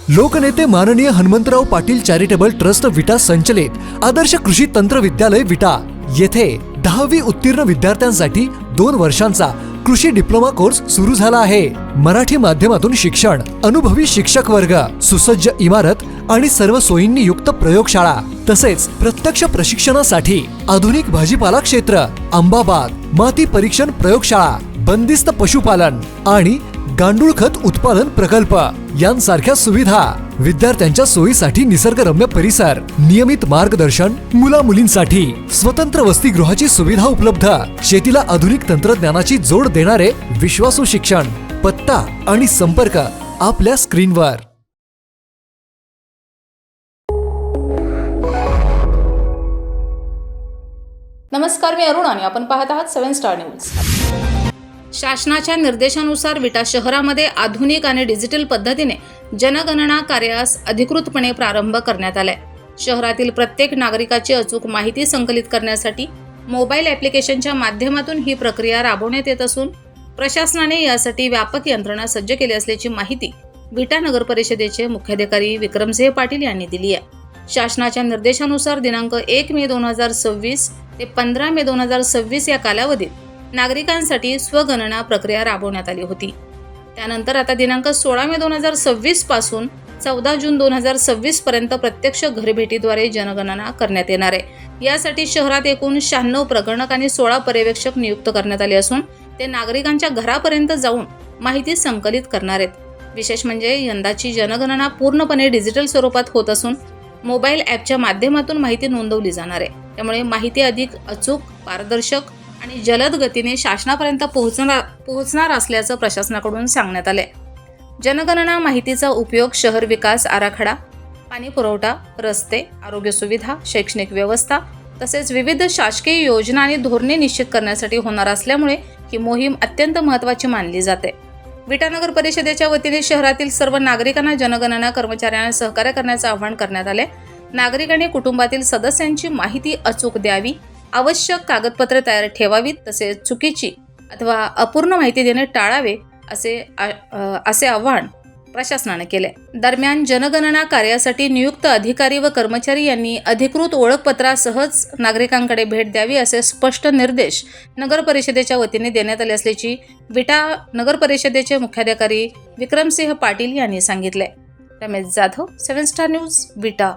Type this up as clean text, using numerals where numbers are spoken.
लोकनेते माननीय Hanumantrao Patil charitable trust विटा संचलित आदर्श कृषी तंत्र विद्यालय विटा येथे 10वी उत्तीर्ण विद्यार्थ्यांसाठी 2 वर्षांचा कृषी डिप्लोमा कोर्स सुरू झाला आहे। मराठी माध्यमातून शिक्षण, अनुभवी शिक्षक वर्ग, सुसज्ज इमारत आणि सर्व सोयींनी युक्त प्रयोगशाळा तसेच प्रत्यक्ष प्रशिक्षणासाठी आधुनिक भाजीपाला क्षेत्र, आंबा बाग, माती परीक्षण प्रयोगशाळा, बंदिस्त पशुपालन आणि गांडूळ खत उत्पादन प्रकल्प यांसारख्या सुविधा, विद्यार्थ्यांच्या सोयीसाठी निसर्गरम्य परिसर, नियमित मार्गदर्शन, मुला मुलींसाठी स्वतंत्र वसतिगृहाची सुविधा उपलब्ध, शेतीला आधुनिक तंत्रज्ञानाची जोड देणारे विश्वासू शिक्षण। पत्ता आणि संपर्क आपल्या स्क्रीनवर। नमस्कार, मी अरुण आणि आपण पाहत आहात 7 स्टार न्यूज। शासनाच्या निर्देशानुसार विटा शहरामध्ये आधुनिक आणि डिजिटल पद्धतीने जनगणना कार्यास अधिकृतपणे प्रारंभ करण्यात आलाय। शहरातील प्रत्येक नागरिकाची अचूक माहिती संकलित करण्यासाठी मोबाईल ॲप्लिकेशनच्या माध्यमातून ही प्रक्रिया राबवण्यात येत असून प्रशासनाने यासाठी व्यापक यंत्रणा सज्ज केली असल्याची माहिती विटा नगर परिषदेचे मुख्याधिकारी विक्रमसिंह पाटील यांनी दिली आहे। शासनाच्या निर्देशानुसार दिनांक 1 मे 2026 ते 15 मे 2026 या कालावधीत नागरिकांसाठी स्वगणना प्रक्रिया राबवण्यात आली होती। त्यानंतर आता दिनांक 16 मे 2026 पासून 14 जून 2026 पर्यंत प्रत्यक्ष घरभेटीद्वारे जनगणना करण्यात येणार आहे। यासाठी शहरात एकूण 96 प्रगणक आणि 16 पर्यवेक्षक नियुक्त करण्यात आले असून ते नागरिकांच्या घरापर्यंत जाऊन माहिती संकलित करणार आहेत। विशेष म्हणजे यंदाची जनगणना पूर्णपणे डिजिटल स्वरूपात होत असून मोबाईल ॲपच्या माध्यमातून माहिती नोंदवली जाणार आहे। त्यामुळे माहिती अधिक अचूक, पारदर्शक आणि जलद गतीने शासनापर्यंत पोहोचणार असल्याचं प्रशासनाकडून सांगण्यात आलंय। जनगणना माहितीचा उपयोग शहर विकास आराखडा, पाणी पुरवठा, रस्ते, आरोग्य सुविधा, शैक्षणिक व्यवस्था तसेच विविध शासकीय योजना आणि धोरणे निश्चित करण्यासाठी होणार असल्यामुळे ही मोहीम अत्यंत महत्त्वाची मानली जाते। विटा नगर परिषदेच्या वतीने शहरातील सर्व नागरिकांना जनगणना कर्मचाऱ्यांना सहकार्य करण्याचे आवाहन करण्यात आले। नागरिकांनी कुटुंबातील सदस्यांची माहिती अचूक द्यावी, आवश्यक कागदपत्रे तयार ठेवावीत तसेच चुकीची अथवा अपूर्ण माहिती देणे टाळावे असे आवाहन प्रशासनाने केले। दरम्यान जनगणना कार्यासाठी नियुक्त अधिकारी व कर्मचारी यांनी अधिकृत ओळखपत्रासहच नागरिकांकडे भेट द्यावी असे स्पष्ट निर्देश नगर परिषदेच्या वतीने देण्यात आले असल्याची विटा नगर परिषदेचे मुख्याधिकारी विक्रमसिंह पाटील यांनी सांगितले। रमेश जाधव, 7 स्टार न्यूज, विटा।